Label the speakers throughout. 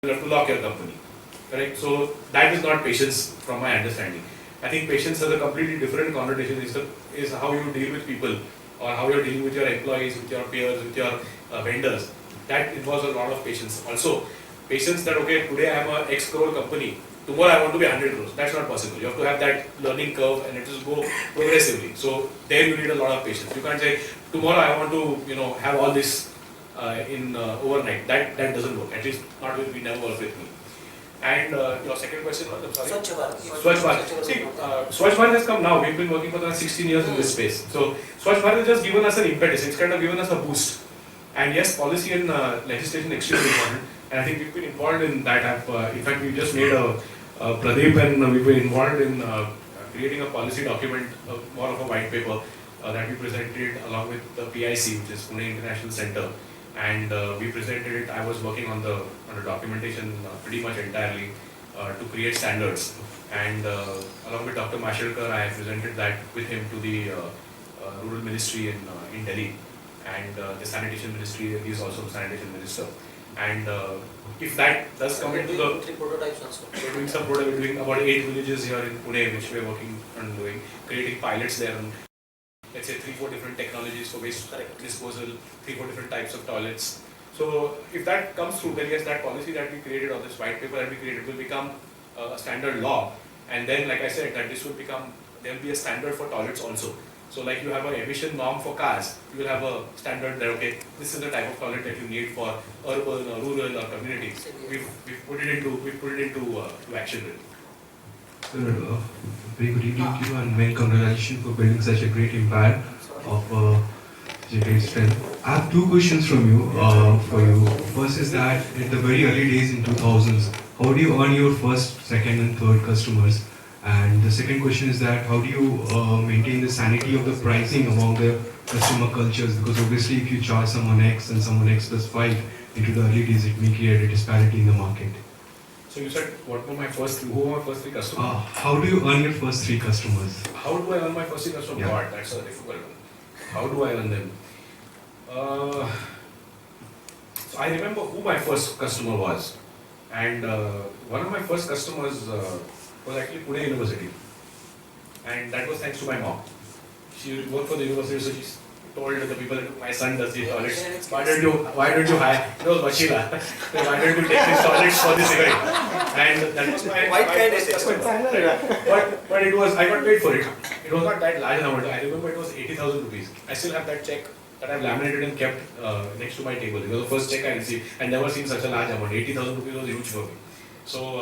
Speaker 1: you have to lock your company, correct? So that is not patience from my understanding. I think patience has a completely different connotation. Is how you deal with people, or how you're dealing with your employees, with your peers, with your vendors. That involves a lot of patience. Also, patience that okay, today I am a X crore company, tomorrow I want to be 100 crores. That's not possible. You have to have that learning curve and it just go progressively. So there you need a lot of patience. You can't say tomorrow I want to have all this in overnight. That doesn't work. At least not with me. Never work with me. And your second question was, I'm sorry.
Speaker 2: Swachh Bharat.
Speaker 1: Swachh Bharat. See, Swachh Bharat has come now. We've been working for the last 16 years in this space. So Swachh Bharat has just given us an impetus. It's kind of given us a boost. And yes, policy and legislation extremely important. And I think we've been involved in that. In fact, we just made a Pradeep and we've been involved in creating a policy document, more of a white paper that we presented along with the PIC, which is Pune International Center. And we presented it. I was working on the documentation pretty much entirely to create standards. And along with Dr. Mashelkar, I presented that with him to the Rural Ministry in Delhi. And the Sanitation Ministry, he is also the Sanitation Minister. And if that does come into the...
Speaker 2: Three prototypes also.
Speaker 1: We're doing some prototypes, we're doing about 8 villages here in Pune, which we're working on doing, creating pilots there on, let's say 3-4 different technologies for waste disposal, 3-4 different types of toilets. So if that comes through, then yes, that policy that we created, or this white paper that we created, will become a standard law. And then, like I said, that this will become, there will be a standard for toilets also. So like you have an emission norm for cars, you will have a standard that, okay, this is the type of toilet that you need for urban or rural or community. We've put it into action.
Speaker 3: Sir, very good evening to you and many congratulations for building such a great empire of such a great strength. I have 2 questions from you, for you. First is that in the very early days in 2000s, how do you earn your first, second and third customers? And the second question is that how do you maintain the sanity of the pricing among the customer cultures? Because obviously if you charge someone X and someone X plus 5 into the early days, it may create a disparity in the market.
Speaker 1: So you said, who were my first 3 customers?
Speaker 3: How do you earn your first 3 customers?
Speaker 1: How do I earn my first 3 customers?
Speaker 3: Yeah.
Speaker 1: God, that's a difficult one. How do I earn them? So I remember who my first customer was. And one of my first customers was actually Pune University. And that was thanks to my mom. She worked for the university, so she told the people that my son does the toilets. Why don't you hire? It was Vachila. Why don't you take these toilets for this event? And that was my first customer. But it was, I got paid for it. It was not that large amount. I remember it was 80,000 rupees. I still have that check that I've laminated and kept next to my table. It was the first check I received. I'd never seen such a large amount. 80,000 rupees was huge for me. So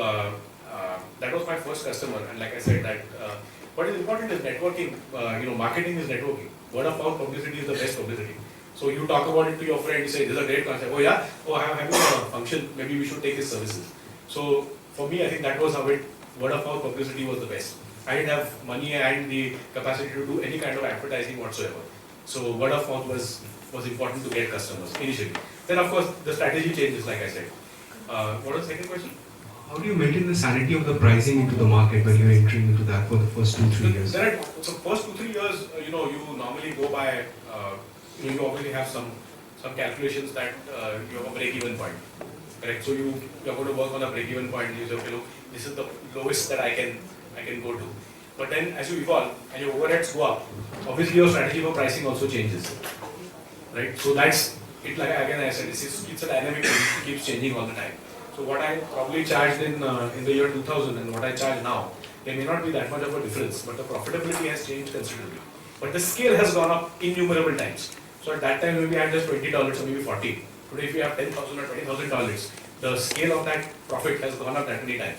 Speaker 1: that was my first customer. And like I said, that what is important is networking. Marketing is networking. Word of mouth publicity is the best publicity. So you talk about it to your friend, you say, this is a great concept. Oh yeah, I'm having a function, maybe we should take his services. So for me, I think that was how word of mouth publicity was the best. I didn't have money and the capacity to do any kind of advertising whatsoever. So word of mouth was important to get customers initially. Then of course the strategy changes, like I said. What was the second question?
Speaker 3: How do you maintain the sanity of the pricing into the market when you're entering into that for the first 2-3 years?
Speaker 1: So first 2-3 years, you normally go by, you obviously have some calculations that you have a break-even point, correct? So you're going to work on a break-even point. You say, okay, look, this is the lowest that I can go to. But then as you evolve and your overheads go up, obviously your strategy for pricing also changes, right? So that's it. Like again I said, it's a dynamic and it keeps changing all the time. So what I probably charged in the year 2000 and what I charge now, there may not be that much of a difference, but the profitability has changed considerably. But the scale has gone up innumerable times. So at that time maybe I had just $20 or maybe 40. Today if you have $10,000 or $20,000, the scale of that profit has gone up that many times.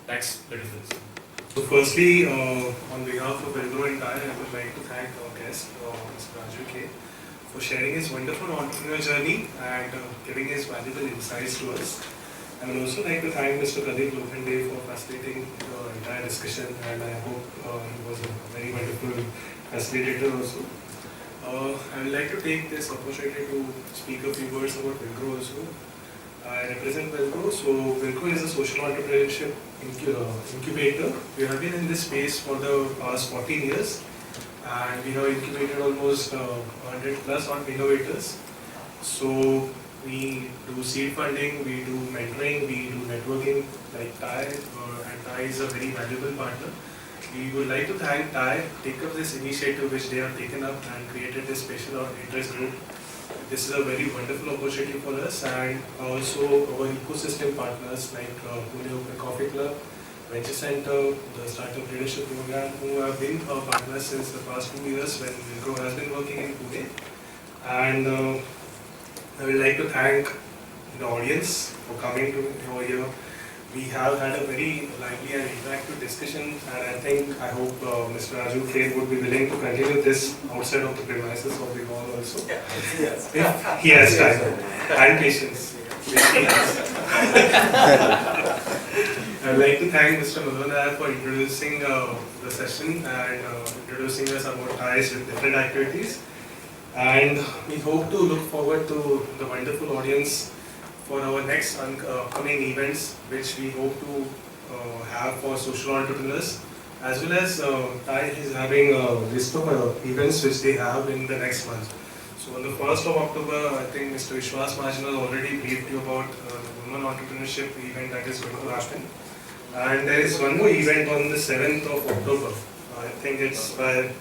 Speaker 1: That's the difference.
Speaker 4: So firstly, on behalf of Velcro and TiE, I would like to thank our guest, Mr. Rajeev, for sharing his wonderful entrepreneurial journey and giving his valuable insights to us. I would also like to thank Mr. Pradeep Lokhande for facilitating the entire discussion, and I hope he was a very wonderful facilitator also. I would like to take this opportunity to speak a few words about Velcro also. I represent Velcro. So Velcro is a social entrepreneurship incubator. We have been in this space for the past 14 years, and we have incubated almost 100 plus on innovators. So We do seed funding, we do mentoring, we do networking like TiE, and TiE is a very valuable partner. We would like to thank TiE, take up this initiative which they have taken up and created this special interest group. This is a very wonderful opportunity for us, and also our ecosystem partners like Pune Open Coffee Club, Venture Center, the Startup Leadership Program, who have been our partners since the past 2 years when Wipro has been working in Pune. And I would like to thank the audience for coming to over here. We have had a very lively and interactive discussion, and I hope Mr. Rajeev Kher would be willing to continue this outside of the premises of the hall also.
Speaker 2: Yes.
Speaker 4: If he has time and patience. Which he has. I'd like to thank Mr. Malhotra for introducing the session and introducing us about TiEs with different activities. And we hope to look forward to the wonderful audience for our next upcoming events, which we hope to have for social entrepreneurs, as well as TiE is having a list of events which they have in the next month. So on the 1st of October, I think Mr. Vishwas Marginal already briefed you about the women entrepreneurship event that is going to happen. And there is one more event on the 7th of October. I think it's by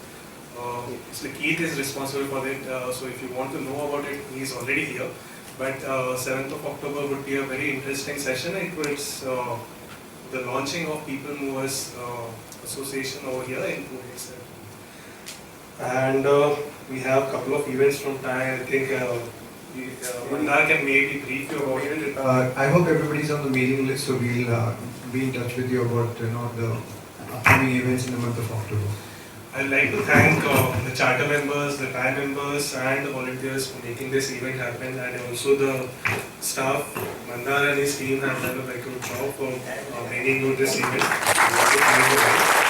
Speaker 4: Mr. Keith is responsible for it, so if you want to know about it, he's already here. But 7th of October would be a very interesting session. It was the launching of People Movers Association over here in Pune itself. And we have a couple of events from TiE. I think Mandar can maybe brief you about it.
Speaker 5: I hope everybody's on the mailing list, so we'll be in touch with you about the upcoming events in the month of October.
Speaker 4: I'd like to thank the charter members, the TiE members, and the volunteers for making this event happen, and also the staff. Mandar and his team have done a very good job for bringing you this event. I'd like to thank you all.